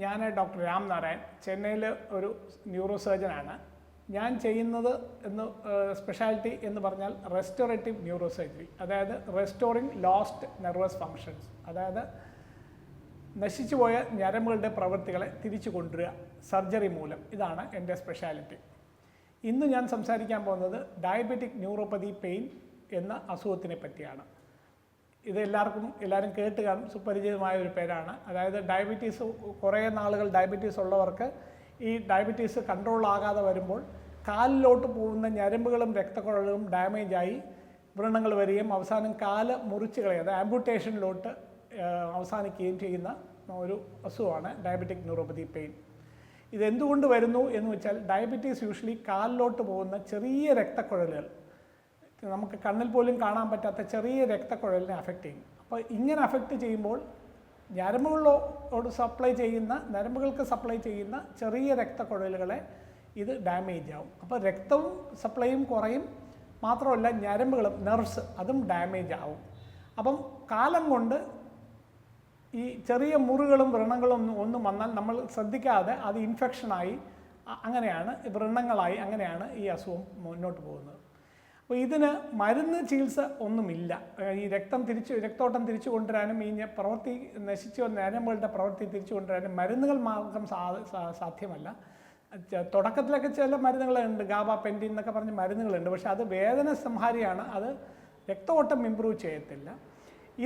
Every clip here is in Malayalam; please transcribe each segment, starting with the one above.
ഞാൻ ഡോക്ടർ രാം നാരായൺ, ചെന്നൈയിൽ ഒരു ന്യൂറോ സർജനാണ്. ഞാൻ ചെയ്യുന്നത് സ്പെഷ്യാലിറ്റി എന്ന് പറഞ്ഞാൽ റെസ്റ്റോറേറ്റീവ് ന്യൂറോ സർജറി, അതായത് റെസ്റ്റോറിങ് ലോസ്റ്റ് നെർവസ് ഫങ്ഷൻസ്, അതായത് നശിച്ചുപോയ ഞരമ്പുകളുടെ പ്രവൃത്തികളെ തിരിച്ചു കൊണ്ടുവരിക സർജറി മൂലം. ഇതാണ് എൻ്റെ സ്പെഷ്യാലിറ്റി. ഇന്ന് ഞാൻ സംസാരിക്കാൻ പോകുന്നത് ഡയബറ്റിക് ന്യൂറോപ്പതി പെയിൻ എന്ന അസുഖത്തിനെ പറ്റിയാണ്. ഇത് എല്ലാവരും കേട്ട് കാണും, സുപരിചിതമായ ഒരു പേരാണ്. അതായത് ഡയബറ്റീസ്, കുറേ നാളുകൾ ഡയബറ്റീസ് ഉള്ളവർക്ക് ഈ ഡയബറ്റീസ് കൺട്രോൾ ആകാതെ വരുമ്പോൾ കാലിലോട്ട് പോകുന്ന ഞരമ്പുകളും രക്തക്കുഴലുകളും ഡാമേജായി വ്രണങ്ങൾ വരികയും അവസാനം കാല് മുറിച്ച് കളയുക, ആംപുട്ടേഷനിലോട്ട് അവസാനിക്കുകയും ചെയ്യുന്ന ഒരു അസുഖമാണ് ഡയബറ്റിക് ന്യൂറോപ്പതി പെയിൻ. ഇതെന്തുകൊണ്ട് വരുന്നു എന്ന് വെച്ചാൽ ഡയബറ്റീസ് യൂഷ്വലി കാലിലോട്ട് പോകുന്ന ചെറിയ രക്തക്കുഴലുകൾ, നമുക്ക് കണ്ണിൽ പോലും കാണാൻ പറ്റാത്ത ചെറിയ രക്തക്കുഴലിനെ അഫക്റ്റ് ചെയ്യും. അപ്പോൾ ഇങ്ങനെ അഫക്റ്റ് ചെയ്യുമ്പോൾ ഞരമ്പുകളോട് ഞരമ്പുകൾക്ക് സപ്ലൈ ചെയ്യുന്ന ചെറിയ രക്തക്കുഴലുകളെ ഇത് ഡാമേജ് ആവും. അപ്പോൾ രക്തവും സപ്ലൈയും കുറയും, മാത്രമല്ല ഞരമ്പുകളും നെർവ്സ് അതും ഡാമേജ് ആവും. അപ്പം കാലം കൊണ്ട് ഈ ചെറിയ മുറികളും വ്രണങ്ങളും ഒന്നും വന്നാൽ നമ്മൾ ശ്രദ്ധിക്കാതെ അത് ഇൻഫെക്ഷനായി അങ്ങനെയാണ് വ്രണങ്ങളായി അങ്ങനെയാണ് ഈ അസുഖം മുന്നോട്ട് പോകുന്നത്. അപ്പോൾ ഇതിന് മരുന്ന് ചികിത്സ ഒന്നുമില്ല. ഈ രക്തോട്ടം തിരിച്ചു കൊണ്ടുവരാനും ഈ നശിച്ചു വന്ന ഞരമ്പുകളുടെ പ്രവൃത്തി തിരിച്ചു കൊണ്ടുവരാനും മരുന്നുകൾ മാർഗം സാധ്യമല്ല. തുടക്കത്തിലൊക്കെ ചില മരുന്നുകളുണ്ട്, ഗാബാപെൻറ്റിൻ എന്നൊക്കെ പറഞ്ഞ് മരുന്നുകളുണ്ട്. പക്ഷേ അത് വേദന സംഹാരിയാണ്, അത് രക്തോട്ടം ഇമ്പ്രൂവ് ചെയ്യത്തില്ല.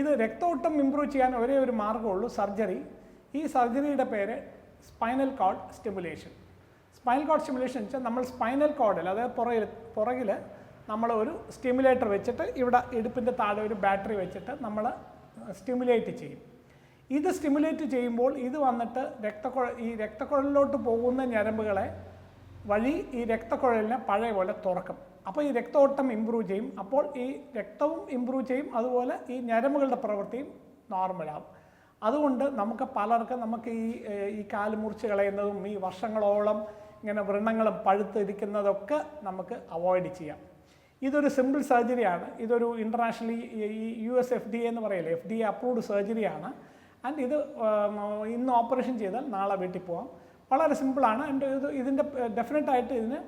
ഇത് രക്തോട്ടം ഇമ്പ്രൂവ് ചെയ്യാൻ ഒരേ ഒരു മാർഗ്ഗമുള്ളൂ, സർജറി. ഈ സർജറിയുടെ പേര് spinal cord stimulation. Spinal cord stimulation വെച്ചാൽ നമ്മൾ സ്പൈനൽ കോർഡിൽ, അതായത് പുറകിൽ നമ്മൾ ഒരു സ്റ്റിമുലേറ്റർ വെച്ചിട്ട് ഇവിടെ ഇടുപ്പിൻ്റെ താഴെ ഒരു ബാറ്ററി വെച്ചിട്ട് നമ്മൾ സ്റ്റിമുലേറ്റ് ചെയ്യും. ഇത് സ്റ്റിമുലേറ്റ് ചെയ്യുമ്പോൾ ഇത് വന്നിട്ട് ഈ രക്തക്കുഴലിലോട്ട് പോകുന്ന ഞരമ്പുകളെ വഴി ഈ രക്തക്കുഴലിനെ പഴയ പോലെ തുറക്കും. അപ്പോൾ ഈ രക്തോട്ടം ഇമ്പ്രൂവ് ചെയ്യും. അപ്പോൾ ഈ രക്തവും ഇമ്പ്രൂവ് ചെയ്യും, അതുപോലെ ഈ ഞരമ്പുകളുടെ പ്രവൃത്തിയും നോർമലാവും. അതുകൊണ്ട് നമുക്ക് ഈ കാല് മുറിച്ച് കളയുന്നതും ഈ വർഷങ്ങളോളം ഇങ്ങനെ വ്രണങ്ങളും പഴുത്തിരിക്കുന്നതൊക്കെ നമുക്ക് അവോയ്ഡ് ചെയ്യാം. ഇതൊരു സിമ്പിൾ സർജറിയാണ്. ഇതൊരു ഇൻ്റർനാഷണലി ഈ US FDA എന്ന് പറയില്ലേ, FDA അപ്രൂവ്ഡ് സർജറിയാണ്. ആൻഡ് ഇത് ഇന്ന് ഓപ്പറേഷൻ ചെയ്താൽ നാളെ വീട്ടിൽ പോകാം. വളരെ സിമ്പിളാണ്. ഇതിൻ്റെ ഡെഫിനറ്റായിട്ട് ഇതിന്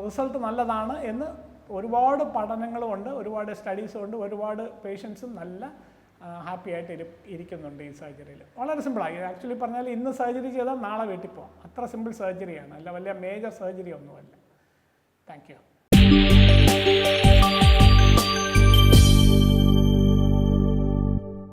റിസൾട്ട് നല്ലതാണ് എന്ന് ഒരുപാട് പഠനങ്ങളും ഉണ്ട്, ഒരുപാട് സ്റ്റഡീസും ഉണ്ട്, ഒരുപാട് പേഷ്യൻസും നല്ല ഹാപ്പി ആയിട്ട് ഇരിക്കുന്നുണ്ട് ഈ സർജറിയിൽ. വളരെ സിമ്പിളായി. ആക്ച്വലി പറഞ്ഞാൽ ഇന്ന് സർജറി ചെയ്താൽ നാളെ വീട്ടിൽ പോകാം. അത്ര സിമ്പിൾ സർജറിയാണ്, അല്ല വലിയ മേജർ സർജറി ഒന്നുമല്ല. Thank you.